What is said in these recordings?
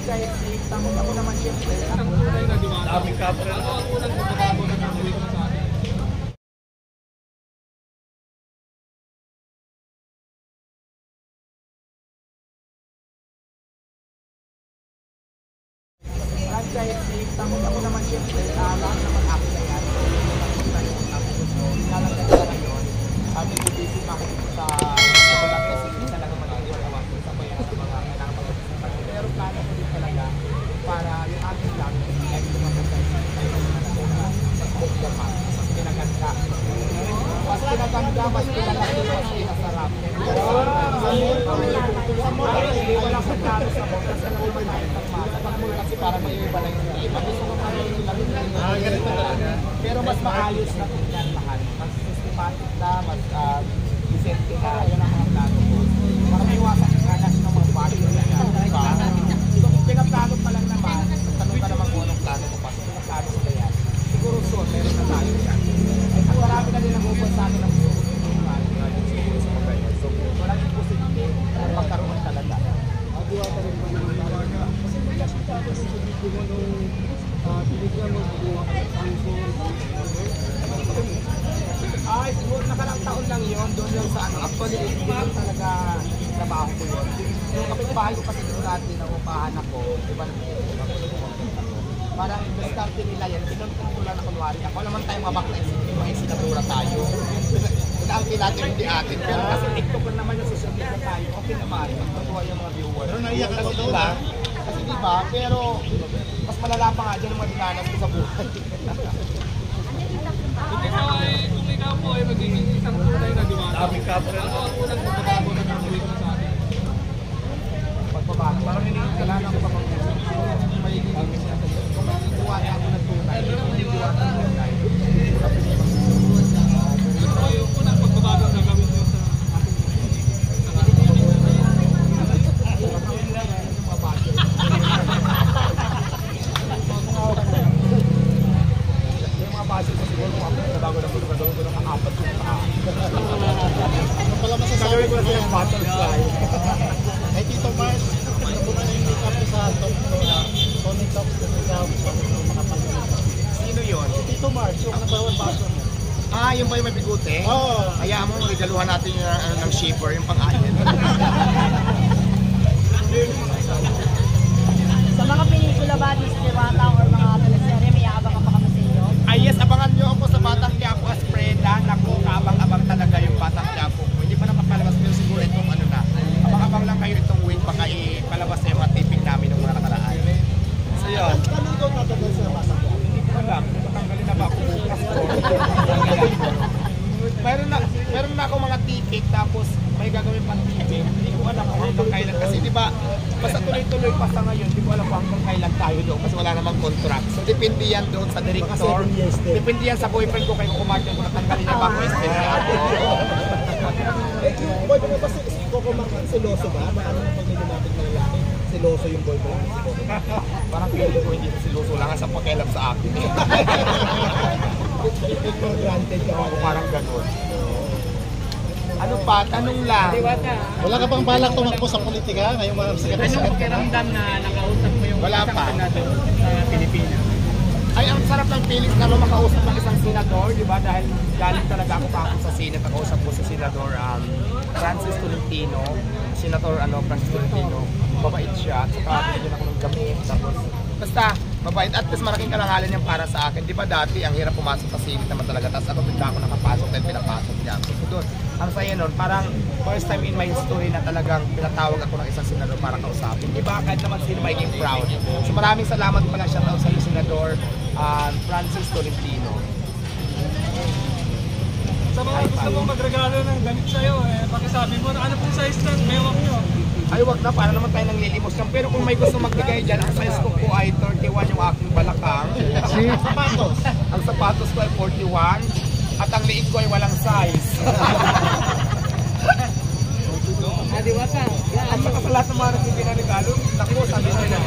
Franchise, tapos ako naman siyempre. Ang tunay na diwata. Daming kapre. Ako ang unang pagkakabo na nag-uwi ko sa akin. Franchise, tapos ako naman siyempre. Lahat naman ako na yan. Nilalagay ko na yun. Medyo busy pa ako sa walang kasi hindi talaga mag-iwalawag sa bayan ng mga kailangan pag-isipan. Pero plano ko din talaga para yung ating vlog ay lumabas sa book naman. Mas pinaganda. Mas pinaganda, mas pinalaki, mas pinasarap. Sa mo, wala sa plano sa mo. Kasi alam mo ba na sa pag kasi para may iba na yung iba. Gusto ko pa rin yung lang. Ganito talaga. Pero mas maayos na tingnan mahal. Mas systematic na, mas decente na. Yan ang mga plano ko. Para may iwasan yung anas ng mga bagay na yan. So kung pinaplano pa lang naman, tanong ka naman kung anong plano mo pa. Kung pinaplano ko ba yan, siguro soon, meron na tayo yan. At marami na din nag-upan sa akin ng gusto ko tulungan. Siguro sa mga yan. So walang imposible na magkaroon talaga. Diwata rin ba naman talaga? Kasi may kasi tapos sa video mo nung binigyan mo ang phone. Ay, siguro nakarang taon lang yun, doon lang sa ano. Actually, hindi lang talaga trabaho ko yun. Yung kapitbahay ko kasi doon natin, naupahan ako, iba na parang in-starte nila yan, pinuntun ko lang na kunwari. Ako naman tayo mga bakla, mga sinadura tayo. Pinangkin natin hindi atin, pero kasi TikTok ko naman yung social media tayo, okay naman, magpatuwa yung mga viewers. Pero naiyak ako doon ba? Kasi diba, pero mas malala pa nga dyan ang mga dinanas ko sa buhay. Kung ikaw po ay magiging isang tunay na diwata. Daming kapre. Ako ang unang pagkakabo na nag-uwi ko sa akin. Pagbabago, parang kailangan ko pa magiging kung magiging ako ng tunay, Ito yung unang pagbabago na gawin ko sa aking yung mga base ko siguro kung ako nagbabago na po gagawin ko ng apat yung paa. Ano pala masasabi Gagawin ko ko na siya yung butterfly. Ay, Tito Mars, ano po na yung make-up ko sa top ko na Tony Talks na ikaw, makapag-make-up. Sino yun? Si Tito Mars, yung nagbawan baso mo. Ah, yung ba yung may bigote? Oo. Hayaan mo, regaluhan natin yung ng shaper, yung pang-ayan. Sa mga pelikula ba ni Diwata or mga teleserye, may abangan pa kami sa inyo? Ay yes, abangan nyo ako sa Batang Quiapo as Preda. Naku, kaabang-abang talaga yung Batang Quiapo ko. Hindi pa na mapalabas, pero siguro itong ano na. Abang-abang lang kayo itong week, baka ipalabas na yung mga taping namin ng mga nakaraan. So yun. Kami ikaw tatagal sa Batang Quiapo. Hindi ko alam, tatanggalin na ba ako bukas ko? Meron na ako mga tipik, tapos may gagawin pang tipik. Hindi ko alam kung hanggang kailan. Kasi di ba, basta tuloy-tuloy pa sa ngayon, hindi ko alam kung hanggang kailan tayo doon kasi wala namang contract. So depende yan doon sa director. Depende yan sa boyfriend ko, kaya kukumartin ko natanggalin niya ba ako extend niya ako. Boy, ano ba si Coco Martin, seloso ba? Baka naman pag nilumapit ng lalaki, seloso yung boy ba? Si Coco Martin. Parang feeling ko hindi siluso lang sa pakialam sa akin. For granted ka. Ako parang gano'n. Ano pa? Tanong lang. Wala ka bang balak tumakbo sa politika? Ngayong mga sikat na sikat ka na? na nakausap mo yung Wala pa. senador sa Pilipinas? Ay, ang sarap ng feelings na makausap ng isang senador, di ba? Dahil galing talaga ako pa sa Senate, nakausap ko si Senador Francis Tolentino. Senator Francis Tolentino. Mabait siya. At saka binigyan ako ng gamit. Tapos, basta, mabait. At least malaking karangalan niya para sa akin. Di ba dati, ang hirap pumasok sa Senate naman talaga. Tapos ako bigla ako nakapasok dahil pinapasok niya. So doon, ang saya nun, parang first time in my history na talagang pinatawag ako ng isang senador para kausapin. Di ba? Kahit naman sino magiging proud. So maraming salamat pala siya sa iyo, Senador Francis Tolentino. Sa mga gusto mong magregalo ng ganit sa'yo, pakisabi mo na ano pong size ng mewak nyo? Ay, wag na, para naman tayo nang lilimos lang. Pero kung may gusto magbigay dyan, ang size ko po ay 31 yung aking balakang. Sapatos. Ang sapatos ko ay 41. At ang liig ko ay walang size. Diwata. At saka sa lahat ng mga nagbibigay na regalo, naku, sabi nila,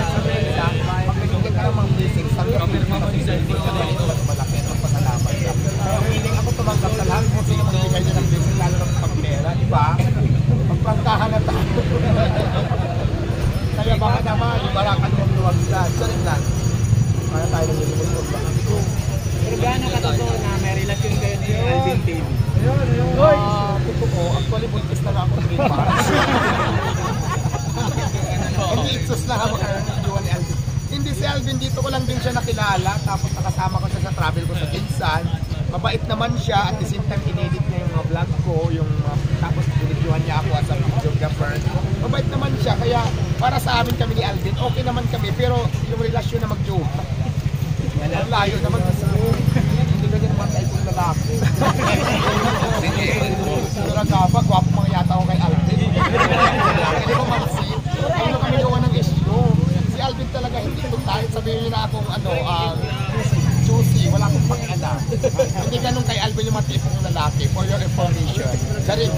pag nagbigay ka ng mga blessings, sabi ko, mas malaki at magpasalamat ka. Kaya willing ako tumanggap sa lahat kung sino magbigay niya ng blessing, lalo ng pagpera, di ba? Magpangkahan na tayo. Kaya baka naman, yung barakan mo luwag lang. Sarin lang. Kaya tayo nang nilulog ba? Pero gaano ka totoo na may relasyon kayo ni Alvin TV? Totoo, actually buntis na lang ako 3 months. Hindi itsos na ako ni Alvin. Hindi si Alvin, dito ko lang din siya nakilala. Tapos nakasama ko siya sa travel ko sa Pinsan. Mabait naman siya at the same time inedit niya yung mga vlog ko. Tapos binidyohan niya ako as a videographer. Mabait naman siya, kaya para sa amin kami ni Alvin, okay naman kami. Pero yung relasyon na mag-joke, ang layo naman kasi hindi ganyan naman tayo kong lalaki. Talaga ba, gwapo mga yata ako kay Alvin. Hindi ko mansin. Ano kami gawa ng issue? Si Alvin talaga hindi ko tayo. Sabihin niyo na akong juicy, wala akong pakialam. Hindi ganun kay Alvin yung matipong lalaki, for your information. Sarin,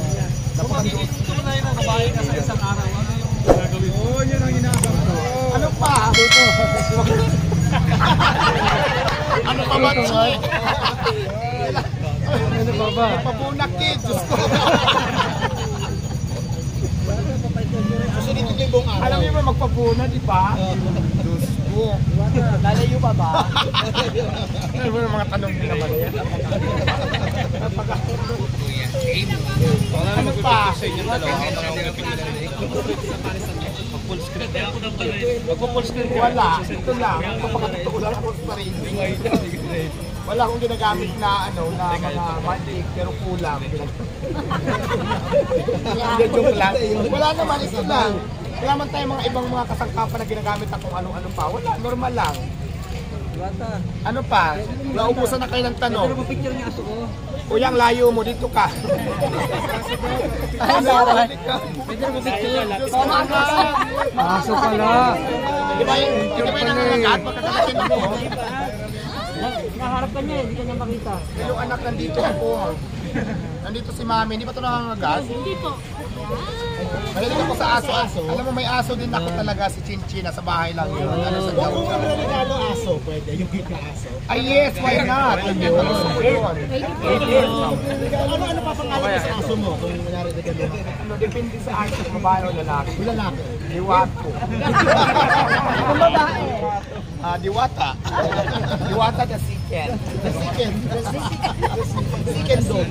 napaka-juicy. Ito na yun, nabahay ka sa isang araw. Ano yung gagawin mo? Oo, yun ang inaabang ko. Ano pa? Ano pa ba, Chi? Ano pa ba? Pabunak, kid. Diyos ko. Susunod yung buong araw. Alam niyo ba magpapuna, di ba? Diyos ko. Lalayo pa ba? Ano ba yung mga tanong din naman yan? Ano pa? Magpo-full screen wala. Ito lang. Kapag-totoo lang ako sa rin. Wala akong ginagamit na na mga magic pero kulang. Hindi, joke lang. Wala naman, ito lang. Wala man tayong mga ibang mga kasangkapan na ginagamit na kung ano-ano pa. Wala, normal lang. Ano pa? Naubusan na kayo ng tanong. Pero picture niya aso ko. Uyang layo mo, dito ka. Ay, sorry. Pwede mo picture. Aso pala. Di ba yung nangangagat? Pagkakalakin ako. Nakaharap ka niya, hindi ka niya makita. Yung anak nandito ako. Nandito si Mami. Hindi ba ito nangangagat? Hindi po. Mahilig ako sa aso. Alam mo, may aso din ako talaga si Chinchina. Sa bahay lang yun. Ano sa Kung Jauja. ano regalo aso, pwede. Yung cute na aso. Ay yes, why not? Gusto ko yun. Ano pa pangalan sa aso mo kung nangyari regalo mo? Ano, depende sa aso, babae o lalaki. Yung lalaki. Diwato. Kung babae. Diwata. Diwata the Siken. The second. The second dog.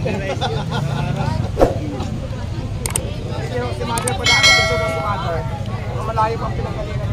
Si mother pala ako, gusto ko si mother. Malayo pang pinagalingan